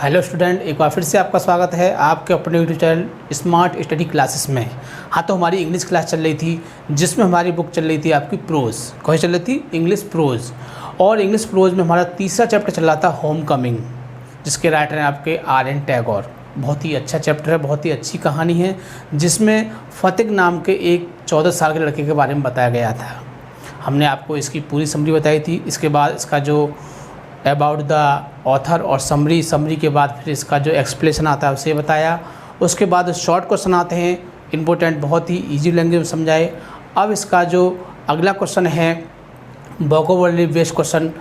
Hello student, एक बार फिर से आपका स्वागत है आपके अपने YouTube channel smart study classes में। हाँ, तो हमारी इंग्लिश क्लास चल रही थी जिसमें हमारी बुक चल रही थी आपकी प्रोज। कौन चल रही थी? English pros. और इंग्लिश प्रोज में हमारा तीसरा चैप्टर चल रहा था होम कमिंग, जिसके राइटर हैं आपके R.N. टैगोर। बहुत ही अच्छा चैप्टर है, बहुत ही अच्छी कहानी है, जिसमें फ़तेह नाम के एक 14 साल के लड़के के बारे में बताया गया था। हमने आपको इसकी पूरी समरी बताई थी। इसके बाद इसका जो अबाउट द ऑथर और समरी के बाद फिर इसका जो एक्सप्लेनेशन आता है उसे बताया। उसके बाद शॉर्ट क्वेश्चन आते हैं, इम्पोर्टेंट, बहुत ही इजी लैंग्वेज में समझाए। अब इसका जो अगला क्वेश्चन है वोकैबुलरी बेस्ड क्वेश्चन,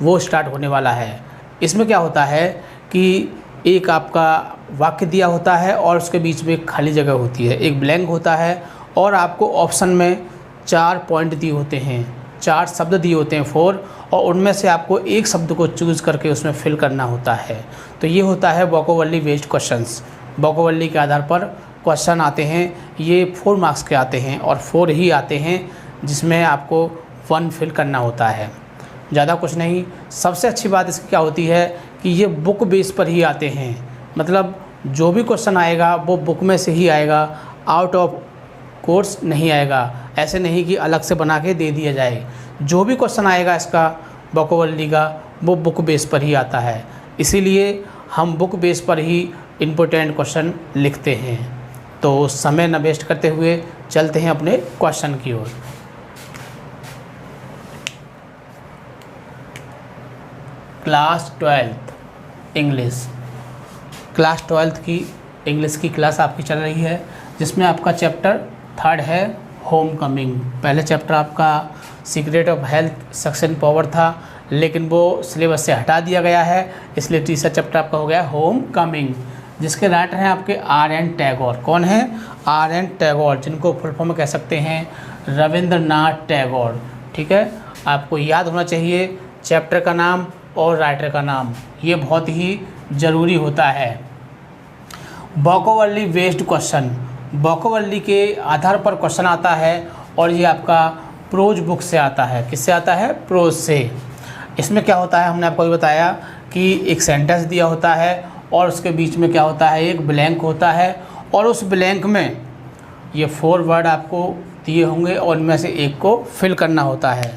वो स्टार्ट होने वाला है। इसमें क्या होता है कि एक आपका वाक्य दिया होता है और उसके बीच में एक खाली जगह होती है, एक ब्लैंक होता है, और आपको ऑप्शन में 4 पॉइंट दिए होते हैं, 4 शब्द दिए होते हैं 4, और उनमें से आपको एक शब्द को चूज़ करके उसमें फिल करना होता है। तो ये होता है वोकैबुलरी बेस्ड क्वेश्चंस। वोकैबुलरी के आधार पर क्वेश्चन आते हैं, ये 4 मार्क्स के आते हैं और 4 ही आते हैं, जिसमें आपको 1 फिल करना होता है, ज़्यादा कुछ नहीं। सबसे अच्छी बात इसकी क्या होती है कि ये बुक बेस पर ही आते हैं, मतलब जो भी क्वेश्चन आएगा वो बुक में से ही आएगा, आउट ऑफ कोर्स नहीं आएगा। ऐसे नहीं कि अलग से बना के दे दिया जाए। जो भी क्वेश्चन आएगा इसका वोकैबुलरी का, वो बुक बेस पर ही आता है। इसीलिए हम बुक बेस पर ही इम्पोर्टेंट क्वेश्चन लिखते हैं। तो समय न वेस्ट करते हुए चलते हैं अपने क्वेश्चन की ओर। क्लास 12 इंग्लिश, क्लास 12 की इंग्लिश की क्लास आपकी चल रही है, जिसमें आपका चैप्टर 3 है होम कमिंग। पहले चैप्टर आपका secret of health success power था, लेकिन वो सिलेबस से हटा दिया गया है, इसलिए तीसरा चैप्टर आपका हो गया होम कमिंग, जिसके राइटर हैं आपके R.N. टैगोर। कौन है? R.N. टैगोर, जिनको फुल फॉर्म में कह सकते हैं रविंद्रनाथ टैगोर। ठीक है, आपको याद होना चाहिए चैप्टर का नाम और राइटर का नाम, ये बहुत ही ज़रूरी होता है। वोकैबुलरी बेस्ड क्वेश्चन, वोकैबुलरी के आधार पर क्वेश्चन आता है, और ये आपका प्रोज बुक से आता है। किससे आता है? प्रोज से। इसमें क्या होता है, हमने आपको भी बताया कि एक सेंटेंस दिया होता है और उसके बीच में क्या होता है, एक ब्लैंक होता है, और उस ब्लैंक में ये 4 वर्ड आपको दिए होंगे और इनमें से एक को फिल करना होता है।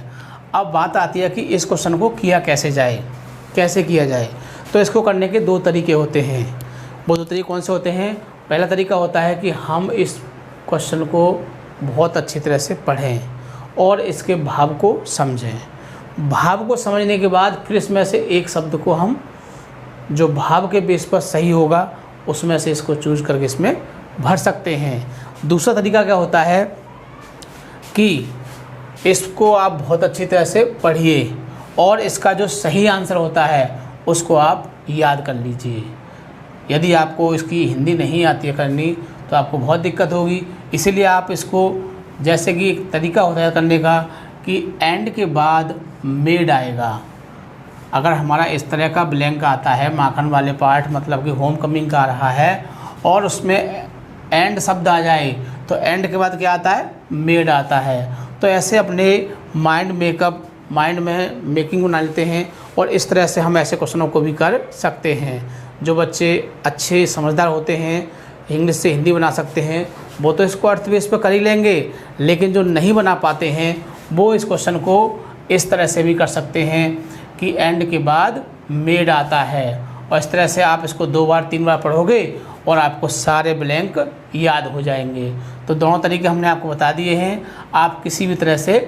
अब बात आती है कि इस क्वेश्चन को किया कैसे जाए, कैसे किया जाए। तो इसको करने के 2 तरीके होते हैं। वो 2 तरीके कौन से होते हैं? पहला तरीका होता है कि हम इस क्वेश्चन को बहुत अच्छी तरह से पढ़ें और इसके भाव को समझें। भाव को समझने के बाद फिर इसमें से एक शब्द को हम जो भाव के बेस पर सही होगा उसमें से इसको चूज़ करके इसमें भर सकते हैं। दूसरा तरीका क्या होता है कि इसको आप बहुत अच्छी तरह से पढ़िए और इसका जो सही आंसर होता है उसको आप याद कर लीजिए। यदि आपको इसकी हिंदी नहीं आती है करनी तो आपको बहुत दिक्कत होगी, इसीलिए आप इसको, जैसे कि एक तरीका होता है करने का कि एंड के बाद मेड आएगा। अगर हमारा इस तरह का ब्लैंक आता है, माखन वाले पार्ट मतलब कि होम कमिंग का आ रहा है, और उसमें एंड शब्द आ जाए तो एंड के बाद क्या आता है? मेड आता है। तो ऐसे अपने माइंड में मेकिंग बना लेते हैं, और इस तरह से हम ऐसे क्वेश्चनों को भी कर सकते हैं। जो बच्चे अच्छे समझदार होते हैं, इंग्लिश से हिंदी बना सकते हैं, वो तो इसको अर्थ बेस पर कर ही लेंगे, लेकिन जो नहीं बना पाते हैं वो इस क्वेश्चन को इस तरह से भी कर सकते हैं कि एंड के बाद मेड आता है, और इस तरह से आप इसको 2 बार 3 बार पढ़ोगे और आपको सारे ब्लैंक याद हो जाएंगे। तो दोनों तरीके हमने आपको बता दिए हैं, आप किसी भी तरह से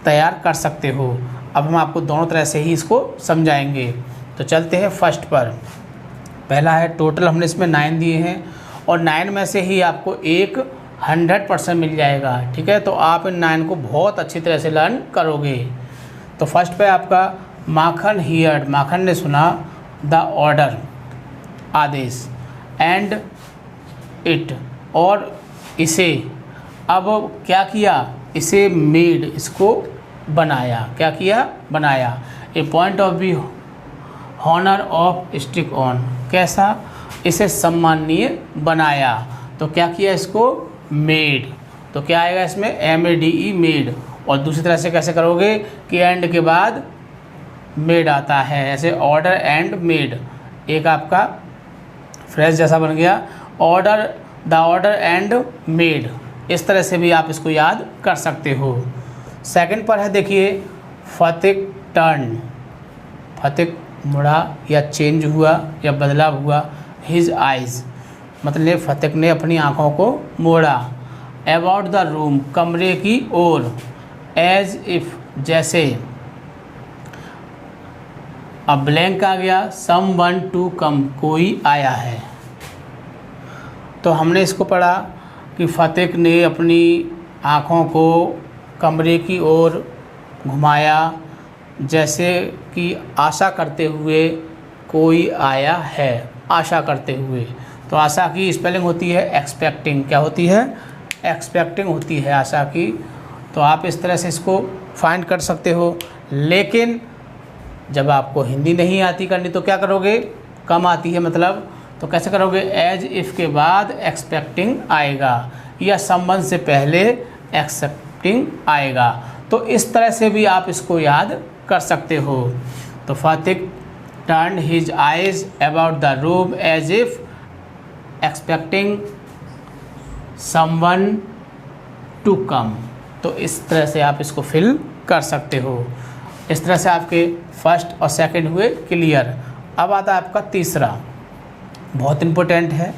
तैयार कर सकते हो। अब हम आपको दोनों तरह से ही इसको समझाएंगे। तो चलते हैं फर्स्ट पर। पहला है, टोटल हमने इसमें 9 दिए हैं और 9 में से ही आपको एक 100% मिल जाएगा। ठीक है, तो आप इन 9 को बहुत अच्छी तरह से लर्न करोगे। तो फर्स्ट पे आपका माखन हियर्ड, माखन ने सुना, द ऑर्डर आदेश, एंड इट और इसे। अब क्या किया? इसे मेड, इसको बनाया। क्या किया? बनाया। A point of view honour of stick on, कैसा? इसे सम्माननीय बनाया। तो क्या किया? इसको मेड। तो क्या आएगा इसमें? MADE made. और दूसरी तरह से कैसे करोगे कि एंड के बाद मेड आता है, ऐसे ऑर्डर एंड मेड। एक आपका फ्रेश जैसा बन गया। Order, the order and made, इस तरह से भी आप इसको याद कर सकते हो। सेकंड पर है देखिए फतिक टर्न, फतिक मुड़ा या चेंज हुआ या बदलाव हुआ। हिज आइज़, मतलब फतिक ने अपनी आँखों को मोड़ा। अबाउट द रूम, कमरे की ओर। एज इफ़, जैसे। अब ब्लैंक आ गया, सम वन टू कम, कोई आया है। तो हमने इसको पढ़ा कि फतिक ने अपनी आँखों को कमरे की ओर घुमाया जैसे कि आशा करते हुए कोई आया है, आशा करते हुए। तो आशा की स्पेलिंग होती है एक्सपेक्टिंग, क्या होती है? एक्सपेक्टिंग होती है आशा की। तो आप इस तरह से इसको फाइंड कर सकते हो। लेकिन जब आपको हिंदी नहीं आती करनी तो क्या करोगे? कम आती है मतलब, तो कैसे करोगे? एज इफ़ के बाद एक्सपेक्टिंग आएगा या संबंध से पहले एक्सेप्टिंग आएगा। तो इस तरह से भी आप इसको याद कर सकते हो। तो Phatik turn his eyes about the room as if expecting someone to come. तो इस तरह से आप इसको फिल कर सकते हो। इस तरह से आपके फर्स्ट और सेकंड हुए क्लियर। अब आता है आपका तीसरा, बहुत इम्पोर्टेंट है।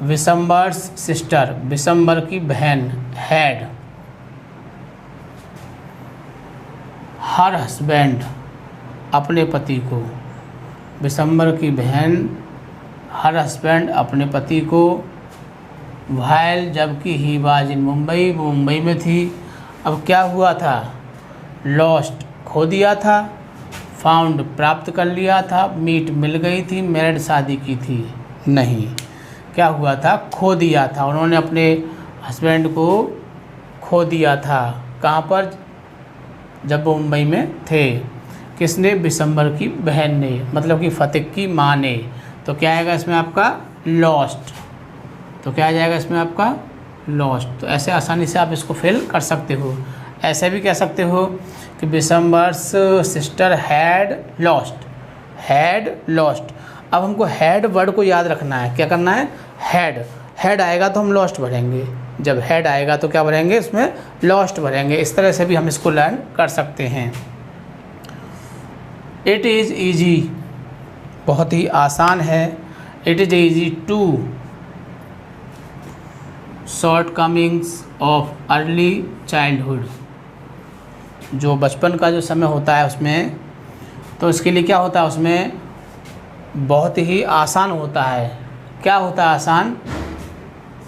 विशंबर्स सिस्टर, विशंबर की बहन। हैड, हर हस्बैंड, अपने पति को। विशंबर की बहन हर हस्बैंड, अपने पति को। व्हाइल, जबकि ही वाज इन मुंबई, वो मुंबई में थी। अब क्या हुआ था? लॉस्ट, खो दिया था। फाउंड, प्राप्त कर लिया था। मीट, मिल गई थी। मैरिड, शादी की थी। नहीं, क्या हुआ था? खो दिया था। उन्होंने अपने हस्बैंड को खो दिया था। कहाँ पर? जब वो मुंबई में थे। किसने? विशंबर की बहन ने, मतलब कि फतिक की माँ ने। तो क्या आएगा इसमें आपका? लॉस्ट। तो क्या आ जाएगा इसमें आपका? लॉस्ट। तो ऐसे आसानी से आप इसको फिल कर सकते हो। ऐसे भी कह सकते हो कि Bishambar's sister had lost, had lost. अब हमको हैड वर्ड को याद रखना है। क्या करना है? हैड, हैड आएगा तो हम लॉस्ट भरेंगे। जब हैड आएगा तो क्या भरेंगे? इसमें लॉस्ट भरेंगे। इस तरह से भी हम इसको लर्न कर सकते हैं। इट इज़ ईजी, बहुत ही आसान है। It is easy to shortcomings of early childhood, जो बचपन का जो समय होता है उसमें, तो इसके लिए क्या होता है? उसमें बहुत ही आसान होता है। क्या होता है आसान?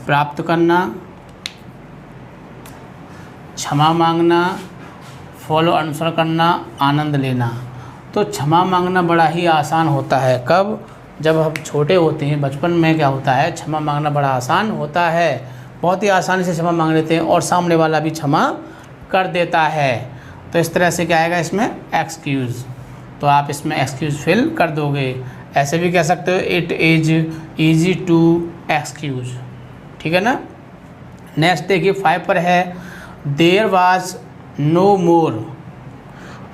प्राप्त करना, क्षमा मांगना, फॉलो, अनुसरण करना, आनंद लेना। तो क्षमा मांगना बड़ा ही आसान होता है। कब? जब हम छोटे होते हैं, बचपन में क्या होता है? क्षमा मांगना बड़ा आसान होता है। बहुत ही आसानी से क्षमा मांग लेते हैं और सामने वाला भी क्षमा कर देता है। तो इस तरह से क्या आएगा इसमें? एक्सक्यूज़। तो आप इसमें एक्सक्यूज़ फिल कर दोगे। ऐसे भी कह सकते हो it is easy to excuse, ठीक है ना। नेक्स्ट देखिए 5 पर है there was no more,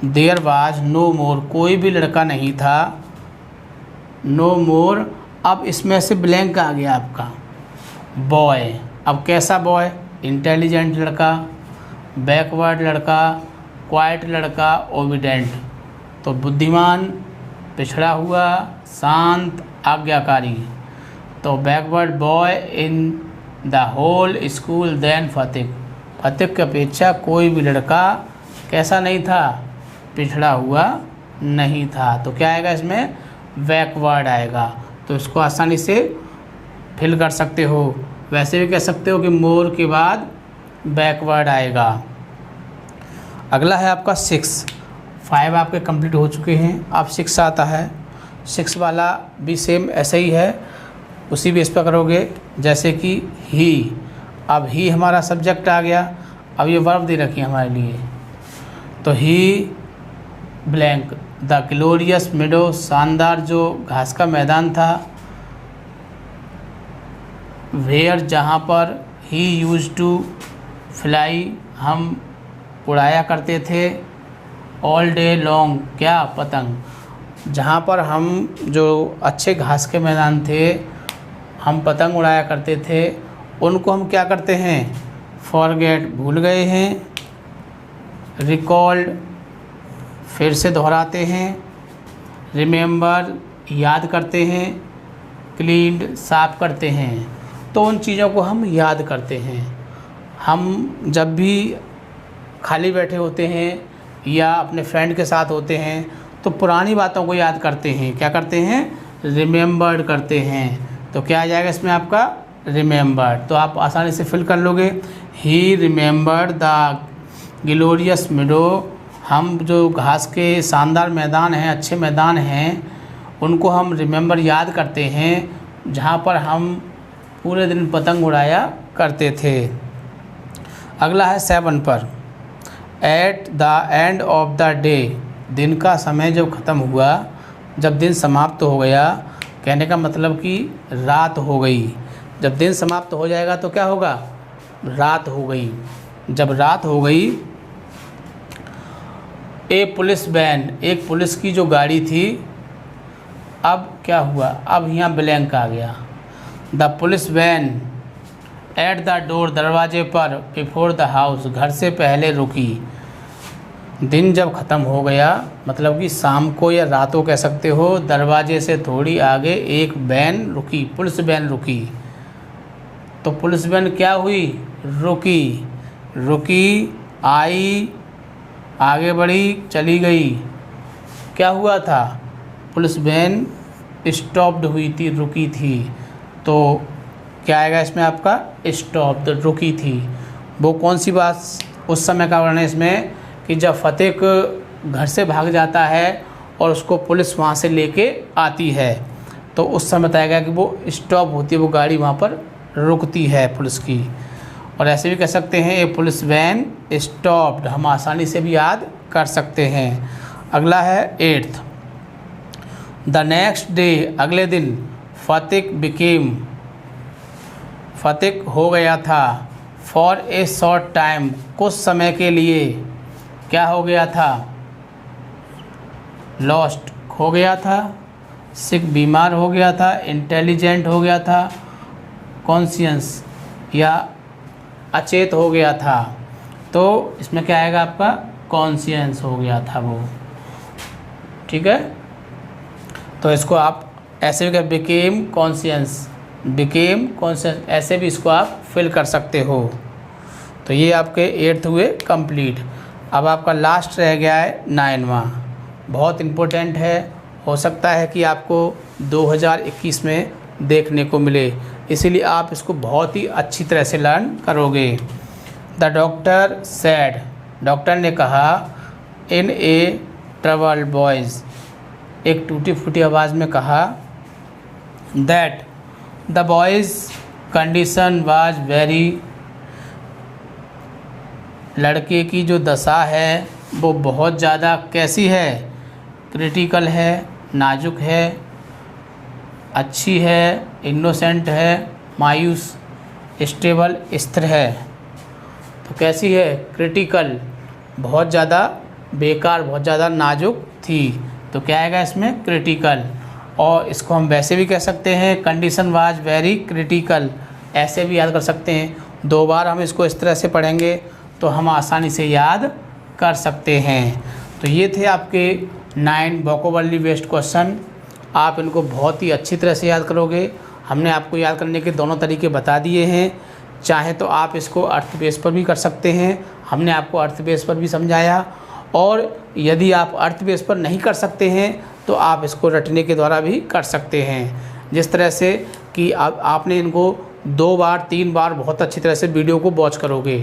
there was no more, कोई भी लड़का नहीं था। नो मोर, अब इसमें से ब्लैंक आ गया आपका। बॉय, अब कैसा बॉय? इंटेलिजेंट लड़का, बैकवर्ड लड़का, क्वाइट लड़का, ओबीडेंट। तो बुद्धिमान, पिछड़ा हुआ, शांत, आज्ञाकारी। तो backward boy in the whole school then Phatik, Phatik की अपेक्षा कोई भी लड़का कैसा नहीं था? पिछड़ा हुआ नहीं था। तो क्या आएगा इसमें? बैकवर्ड आएगा। तो इसको आसानी से फिल कर सकते हो। वैसे भी कह सकते हो कि मोर के बाद बैकवर्ड आएगा। अगला है आपका 6। 5 आपके कंप्लीट हो चुके हैं, अब 6 आता है। 6 वाला भी सेम ऐसे ही है, उसी बेस पर करोगे। जैसे कि ही, अब ही हमारा सब्जेक्ट आ गया। अब ये वर्ब दे रखी है हमारे लिए। तो ही ब्लैंक द ग्लोरियस मेडो, शानदार जो घास का मैदान था। वेयर, जहाँ पर। ही यूज टू फ्लाई, हम उड़ाया करते थे। ऑल डे लॉन्ग, क्या? पतंग। जहाँ पर हम जो अच्छे घास के मैदान थे हम पतंग उड़ाया करते थे उनको हम क्या करते हैं, फॉरगेट भूल गए हैं, रिकॉल्ड फिर से दोहराते हैं, रिमेंबर याद करते हैं, क्लीन्ड साफ करते हैं। तो उन चीज़ों को हम याद करते हैं। हम जब भी खाली बैठे होते हैं या अपने फ्रेंड के साथ होते हैं तो पुरानी बातों को याद करते हैं। क्या करते हैं, रिमेंबर्ड करते हैं। तो क्या आ जाएगा इसमें आपका, रिमेंबर्ड। तो आप आसानी से फिल कर लोगे। ही रिमेंबर्ड द ग्लोरियस मेडो। हम जो घास के शानदार मैदान हैं, अच्छे मैदान हैं, उनको हम रिमेंबर याद करते हैं जहाँ पर हम पूरे दिन पतंग उड़ाया करते थे। अगला है 7 पर, eight the end of the day. दिन का समय जब ख़त्म हुआ, जब दिन समाप्त हो गया, कहने का मतलब कि रात हो गई। जब दिन समाप्त हो जाएगा तो क्या होगा, रात हो गई। जब रात हो गई, ए पुलिस वैन, एक पुलिस की जो गाड़ी थी, अब क्या हुआ, अब यहाँ ब्लैंक आ गया। The police van at the door, दरवाजे पर, बिफोर द हाउस, घर से पहले रुकी। दिन जब ख़त्म हो गया, मतलब कि शाम को या रात को कह सकते हो, दरवाजे से थोड़ी आगे एक वैन रुकी, पुलिस वैन रुकी। तो पुलिस वैन क्या हुई, रुकी, रुकी, आई, आगे बढ़ी, चली गई। क्या हुआ था, पुलिस वैन स्टॉप्ड हुई थी, रुकी थी। तो क्या आएगा इसमें आपका, स्टॉप्ड, रुकी थी। वो कौन सी बात उस समय का वर्णन है इसमें कि जब फतेह घर से भाग जाता है और उसको पुलिस वहाँ से लेके आती है, तो उस समय बताया कि वो स्टॉप होती है, वो गाड़ी वहाँ पर रुकती है पुलिस की। और ऐसे भी कह सकते हैं, ए पुलिस वैन स्टॉप्ड, हम आसानी से भी याद कर सकते हैं। अगला है 8th, द नेक्स्ट डे, अगले दिन, फतेह बिकेम, फतेह हो गया था, फॉर ए शॉर्ट टाइम, कुछ समय के लिए, क्या हो गया था, लॉस्ट, खो गया था, सिक, बीमार हो गया था, इंटेलिजेंट हो गया था, कॉन्शियस या अचेत हो गया था। तो इसमें क्या आएगा आपका, कॉन्शियस हो गया था वो। ठीक है, तो इसको आप ऐसे भी कर, बिकेम कॉन्शियस, बिकेम कॉन्शियस, ऐसे भी इसको आप फिल कर सकते हो। तो ये आपके 8th हुए कंप्लीट। अब आपका लास्ट रह गया है 9वां, बहुत इम्पोर्टेंट है, हो सकता है कि आपको 2021 में देखने को मिले, इसीलिए आप इसको बहुत ही अच्छी तरह से लर्न करोगे। द डॉक्टर सैड, डॉक्टर ने कहा, इन ए ट्रबल बॉयज़, एक टूटी फूटी आवाज़ में कहा, that the boys condition was very, लड़के की जो दशा है वो बहुत ज़्यादा कैसी है, क्रिटिकल है, नाजुक है, अच्छी है, इनोसेंट है, मायूस, स्टेबल, स्थिर है। तो कैसी है, क्रिटिकल, बहुत ज़्यादा बेकार, बहुत ज़्यादा नाजुक थी। तो क्या आएगा इसमें, क्रिटिकल। और इसको हम वैसे भी कह सकते हैं, कंडीशन वाज वेरी क्रिटिकल, ऐसे भी याद कर सकते हैं। 2 बार हम इसको इस तरह से पढ़ेंगे तो हम आसानी से याद कर सकते हैं। तो ये थे आपके 9 वोकैबुलरी बेस्ड क्वेश्चन। आप इनको बहुत ही अच्छी तरह से याद करोगे। हमने आपको याद करने के दोनों तरीके बता दिए हैं। चाहे तो आप इसको अर्थ बेस पर भी कर सकते हैं, हमने आपको अर्थ बेस पर भी समझाया। और यदि आप अर्थ बेस पर नहीं कर सकते हैं तो आप इसको रटने के द्वारा भी कर सकते हैं। जिस तरह से कि आपने इनको 2 बार 3 बार बहुत अच्छी तरह से वीडियो को वॉच करोगे,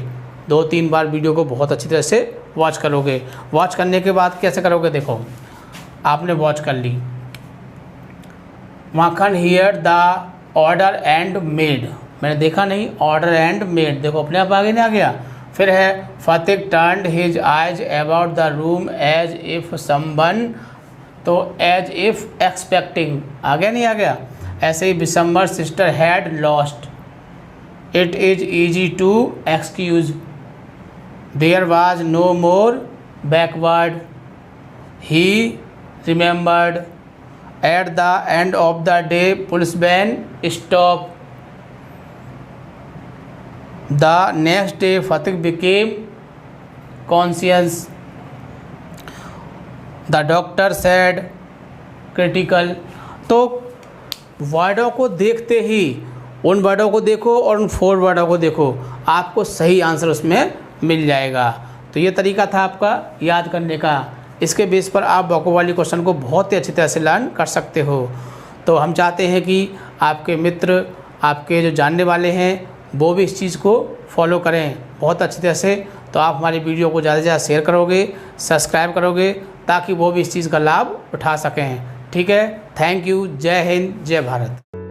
2-3 बार वीडियो को बहुत अच्छी तरह से वॉच करोगे। वॉच करने के बाद कैसे करोगे, देखो आपने वॉच कर ली, Makhan hear the order and made, मैंने देखा नहीं, ऑर्डर एंड मेड, देखो अपने आप आगे नहीं आ गया। फिर है Fateh turned his eyes about the room as if someone, तो एज इफ एक्सपेक्टिंग, आ गया नहीं आ गया। ऐसे ही Bishambar sister had lost, it is easy to excuse, there was no more backward, he remembered, at the end of the day police van stop, the next day Phatik became conscious, the doctor said critical. तो वर्डों को देखते ही, उन वर्डों को देखो और उन 4 वर्डों को देखो, आपको सही आंसर उसमें मिल जाएगा। तो ये तरीका था आपका याद करने का। इसके बेस पर आप वोकैबुलरी क्वेश्चन को बहुत ही अच्छी तरह से लर्न कर सकते हो। तो हम चाहते हैं कि आपके मित्र, आपके जो जानने वाले हैं, वो भी इस चीज़ को फॉलो करें बहुत अच्छी तरह से। तो आप हमारी वीडियो को ज़्यादा से ज़्यादा शेयर करोगे, सब्सक्राइब करोगे, ताकि वो भी इस चीज़ का लाभ उठा सकें। ठीक है, थैंक यू। जय हिंद, जय भारत।